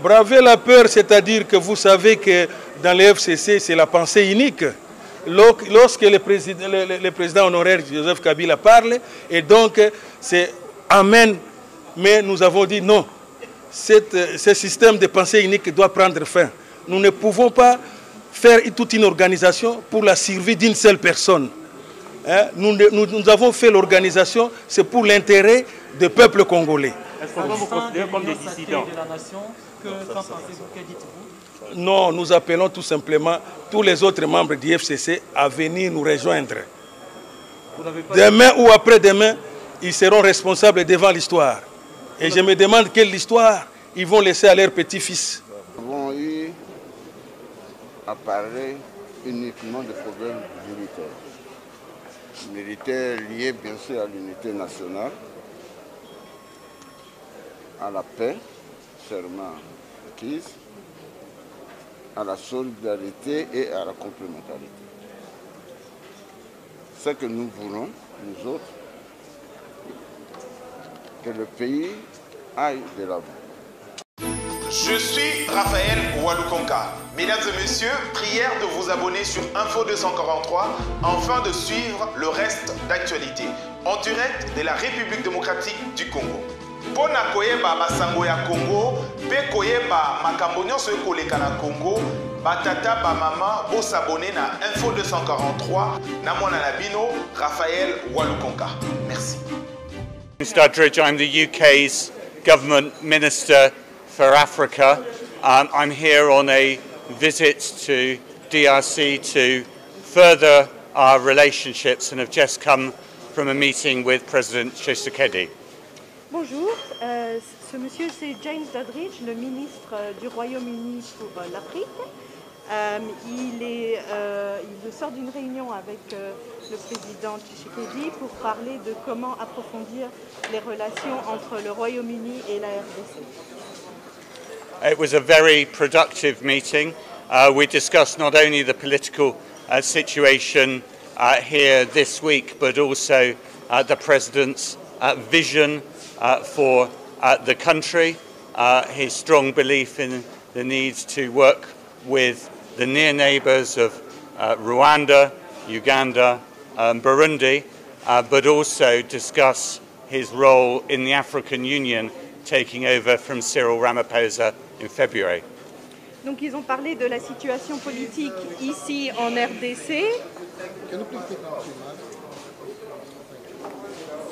Braver la peur, c'est-à-dire que vous savez que dans les FCC, c'est la pensée unique. Lorsque le président honoraire Joseph Kabila parle, et donc c'est Amen, mais nous avons dit non. Ce système de pensée unique doit prendre fin. Nous ne pouvons pas faire toute une organisation pour la survie d'une seule personne. Nous avons fait l'organisation, c'est pour l'intérêt du peuple congolais. Est-ce qu'on vous considère comme des dissidents? Non, nous appelons tout simplement tous les autres membres du FCC à venir nous rejoindre. Demain ou après-demain, ils seront responsables devant l'histoire. Et je me demande quelle histoire ils vont laisser à leurs petits-fils. Nous avons eu à parler uniquement des problèmes militaires. Militaires liés bien sûr à l'unité nationale, à la paix, serment acquise, à la solidarité et à la complémentarité. Ce que nous voulons, nous autres, que le pays aille de l'avant. Je suis Raphaël Walukonka. Mesdames et messieurs, prière de vous abonner sur Info 243 afin de suivre le reste d'actualité en direct de la République démocratique du Congo. Pona koyeba masango ya Congo, pe koyeba makambo nyonso ekoleka na Congo, batata ba mama bo s'abonner na Info 243 na mwana na bino Raphaël Walukonka. Merci. Mr. Dridge, I'm the UK's Government Minister for Africa. I'm here on a visit to DRC to further our relationships and have just come from a meeting with President Tshisekedi. Bonjour, ce monsieur c'est James Doddridge, le ministre du Royaume-Uni pour l'Afrique. Il sort d'une réunion avec le président Tshisekedi pour parler de comment approfondir les relations entre le Royaume-Uni et la RDC. It was a very productive meeting. We discussed not only the political situation here this week, but also the President's vision for the country, his strong belief in the need to work with the near neighbours of Rwanda, Uganda, Burundi, but also discuss his role in the African Union taking over from Cyril Ramaphosa in February. Donc ils ont parlé de la situation politique ici en RDC.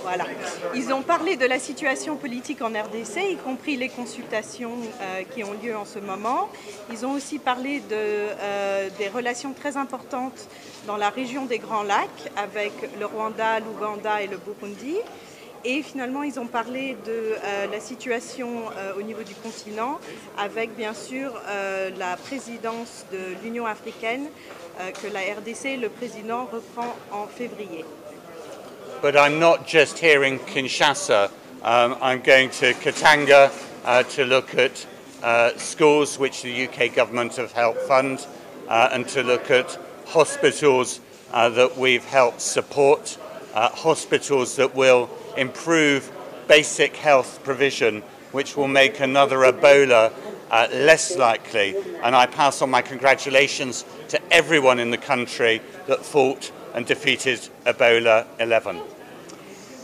Voilà. Ils ont parlé de la situation politique en RDC, y compris les consultations qui ont lieu en ce moment. Ils ont aussi parlé des relations très importantes dans la région des Grands Lacs avec le Rwanda, l'Ouganda et le Burundi. Et finalement, ils ont parlé de la situation au niveau du continent avec bien sûr la présidence de l'Union africaine que la RDC, le président, reprend en février. But I'm not just here in Kinshasa. I'm going to Katanga to look at schools which the UK government have helped fund and to look at hospitals that we've helped support, hospitals that will improve basic health provision, which will make another Ebola less likely. And I pass on my congratulations to everyone in the country that fought and defeated Ebola 11.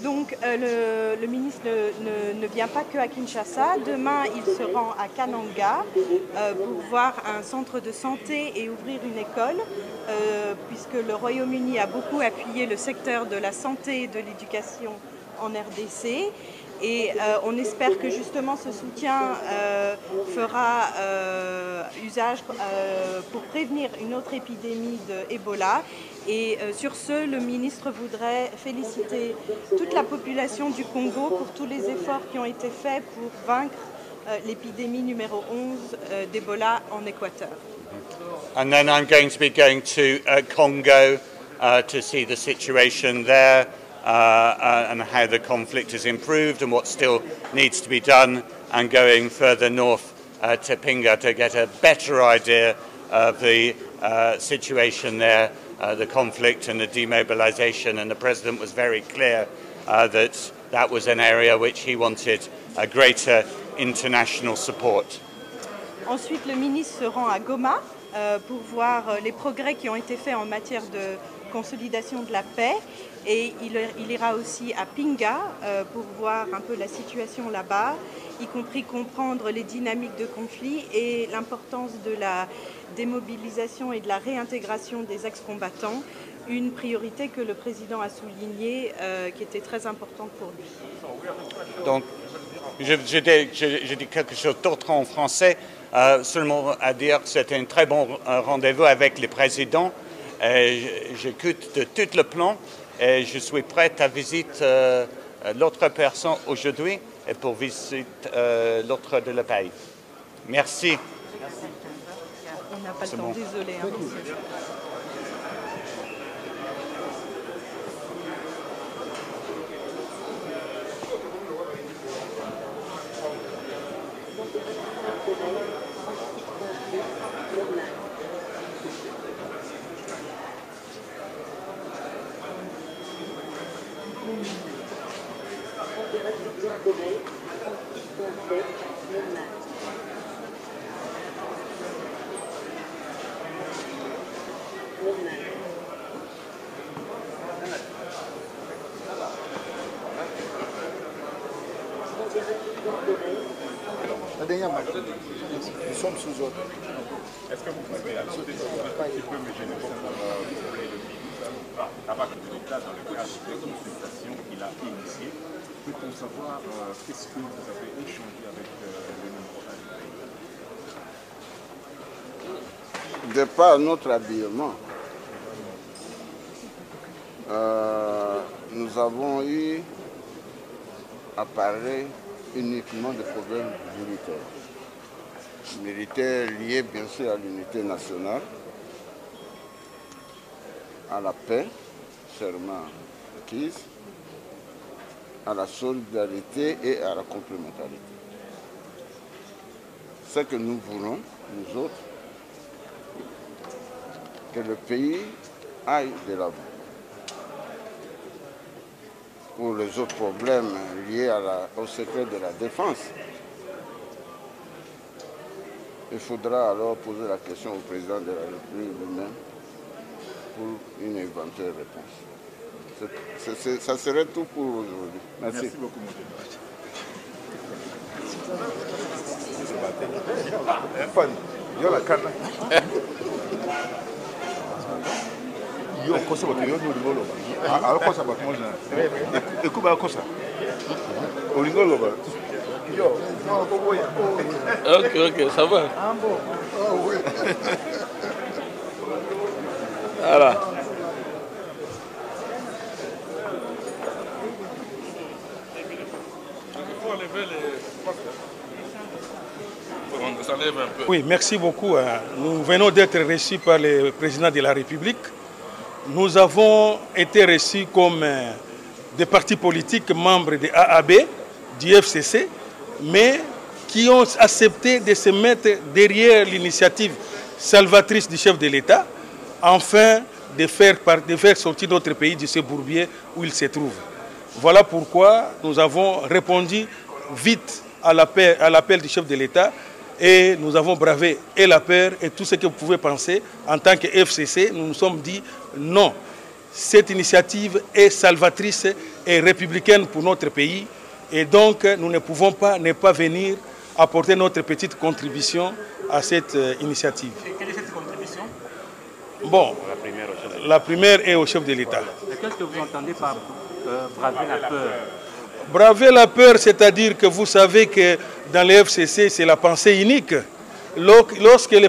Donc le ministre ne vient pas que à Kinshasa. Demain, il se rend à Kananga pour voir un centre de santé et ouvrir une école, puisque le Royaume-Uni a beaucoup appuyé le secteur de la santé et de l'éducation en RDC. Et on espère que justement ce soutien fera usage pour prévenir une autre épidémie de Ebola. Et sur ce, le ministre voudrait féliciter toute la population du Congo pour tous les efforts qui ont été faits pour vaincre l'épidémie numéro 11 d'Ebola en Équateur. And then I'm going to Congo to see the situation there. And how the conflict has improved and what still needs to be done, and going further north to Pinga to get a better idea of the situation there the conflict and the demobilization, and the President was very clear that was an area which he wanted a greater international support. Ensuite, le ministre se rend à Goma pour voir les progrès qui ont été faits en matière de consolidation de la paix, et il ira aussi à Pinga pour voir un peu la situation là-bas, y compris comprendre les dynamiques de conflit et l'importance de la démobilisation et de la réintégration des ex-combattants, une priorité que le président a soulignée, qui était très importante pour lui. Donc, je dis quelque chose d'autre en français, seulement à dire que c'était un très bon rendez-vous avec les présidents. J'écoute de tout le plan et je suis prête à visiter l'autre personne aujourd'hui et pour visiter l'autre de le pays. Merci. On n'a pas le temps, désolé. Hein, Nous sommes sous ordre. Est-ce que vous pouvez annoncer un petit peu, mais je ne peux pas avant que l'État, dans le cadre des consultations qu'il a initiées, peut-on savoir qu'est-ce que vous avez échangé avec le nouveau? De par notre habillement, nous avons eu à parler uniquement de problèmes militaires liés bien sûr à l'unité nationale, à la paix, serment acquise, à la solidarité et à la complémentarité. Ce que nous voulons, nous autres, que le pays aille de l'avant. Pour les autres problèmes liés au secret de la défense, il faudra alors poser la question au président de la République lui-même pour une éventuelle réponse. Ça serait tout pour aujourd'hui. Merci. Merci beaucoup, mon Ok, ça va. Voilà. Oui, merci beaucoup. Nous venons d'être reçus par le président de la République. Nous avons été reçus comme des partis politiques membres de AAB, du FCC, mais qui ont accepté de se mettre derrière l'initiative salvatrice du chef de l'État, afin de faire sortir notre pays de ce bourbier où il se trouve. Voilà pourquoi nous avons répondu vite à l'appel du chef de l'État et nous avons bravé et la peur et tout ce que vous pouvez penser. En tant que FCC, nous nous sommes dit non, cette initiative est salvatrice et républicaine pour notre pays et donc nous ne pouvons pas ne pas venir apporter notre petite contribution à cette initiative. Et quelle est cette contribution? Bon, la première est au chef de l'État. Qu'est-ce que vous entendez par braver la peur? Braver la peur, c'est-à-dire que vous savez que dans les FCC, c'est la pensée unique. Lorsque le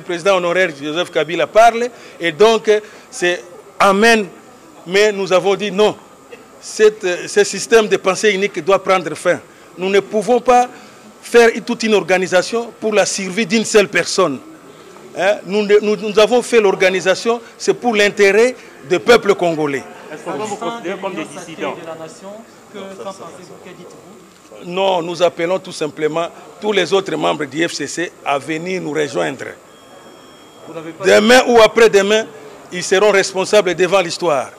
président honoraire Joseph Kabila parle, et donc c'est Amen. Mais nous avons dit non, ce système de pensée unique doit prendre fin. Nous ne pouvons pas faire toute une organisation pour la survie d'une seule personne. Nous avons fait l'organisation, c'est pour l'intérêt du peuple congolais. Est-ce qu'on vous considère comme des dissidents? Qu'en pensez-vous? Que dites-vous? Non, nous appelons tout simplement tous les autres membres du FCC à venir nous rejoindre. Demain ou après-demain, ils seront responsables devant l'histoire.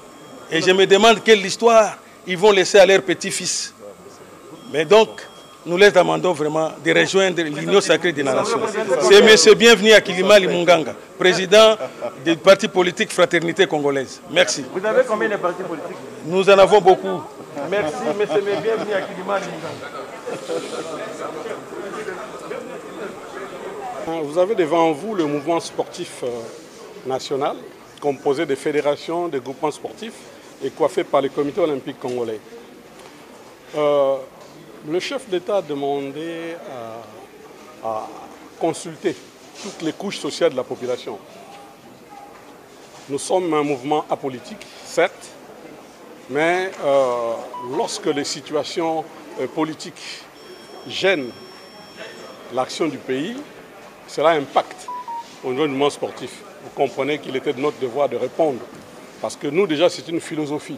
Et je me demande quelle histoire ils vont laisser à leurs petits-fils. Mais donc, nous les demandons vraiment de rejoindre l'Union sacrée des nations. C'est M. Bienvenu Akilima Limunganga, président du parti politique Fraternité congolaise. Merci. Vous avez combien de partis politiques? Nous en avons beaucoup. Merci, M. Bienvenu Akilima Limunganga. Vous avez devant vous le mouvement sportif national, composé des fédérations, des groupements sportifs et coiffé par le comité olympique congolais. Le chef d'État a demandé à consulter toutes les couches sociales de la population. Nous sommes un mouvement apolitique, certes, mais lorsque les situations politiques gênent l'action du pays, cela impacte au niveau du mouvement sportif. Vous comprenez qu'il était de notre devoir de répondre. Parce que nous, déjà, c'est une philosophie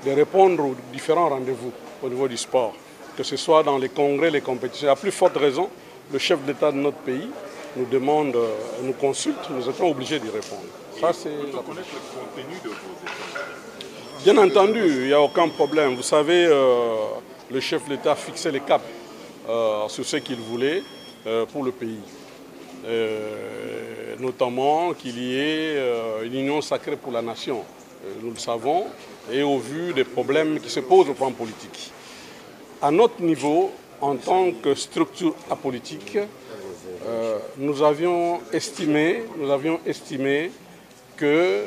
de répondre aux différents rendez-vous au niveau du sport. Que ce soit dans les congrès, les compétitions. À plus forte raison, le chef d'État de notre pays nous demande, nous consulte, nous étions obligés d'y répondre. Ça, c'est la connaître le contenu de vos échanges. Bien entendu, il n'y a aucun problème. Vous savez, le chef d'État a fixé les caps sur ce qu'il voulait pour le pays. Notamment qu'il y ait une union sacrée pour la nation. Nous le savons, et au vu des problèmes qui se posent au plan politique. À notre niveau, en tant que structure apolitique, nous avions estimé que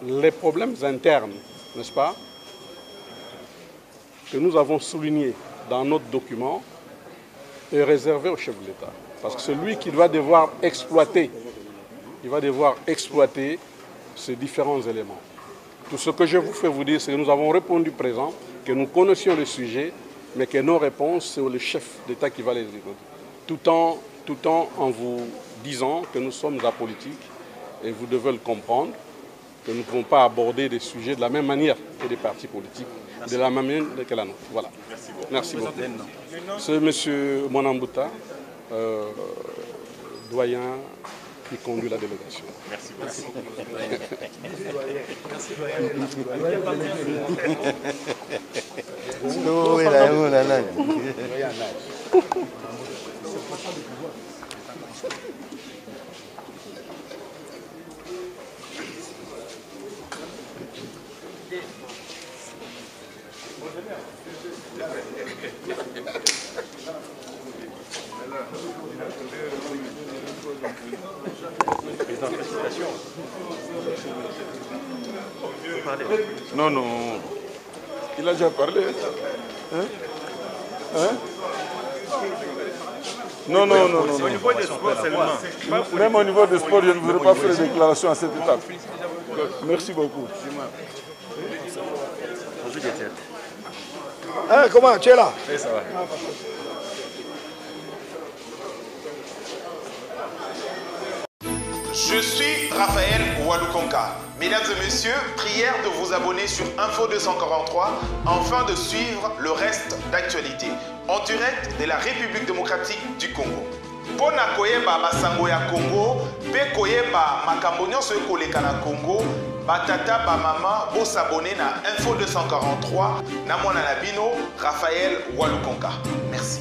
les problèmes internes, n'est-ce pas, que nous avons soulignés dans notre document, est réservé au chef de l'État. Parce que c'est lui qui va devoir exploiter, ces différents éléments. Tout ce que je vous fais vous dire, c'est que nous avons répondu présent, que nous connaissions le sujet, mais que nos réponses, c'est le chef d'État qui va les écouter. Tout en vous disant que nous sommes apolitiques, et vous devez le comprendre, que nous ne pouvons pas aborder des sujets de la même manière que des partis politiques, de la même manière que la nôtre. Voilà. Merci beaucoup. C'est M. Mwanambuta, doyen qui conduit la délégation. Merci beaucoup. Non, non. Il a déjà parlé. Hein? Non. Au niveau des sports seulement. Même au niveau des sports, je ne voudrais pas faire de déclaration à cette étape. Merci beaucoup. Hein, comment? Tu es là? Oui, ça va. Je suis Raphaël Walukonka. Mesdames et messieurs, prière de vous abonner sur Info 243 afin de suivre le reste d'actualité en direct de la République démocratique du Congo. Pona koyeba basango ya Congo, pe koyeba makambo nyonso ekoleka na Congo, batata ba mama bo s'abonner na Info 243 na mwana na bino Raphaël Walukonka. Merci.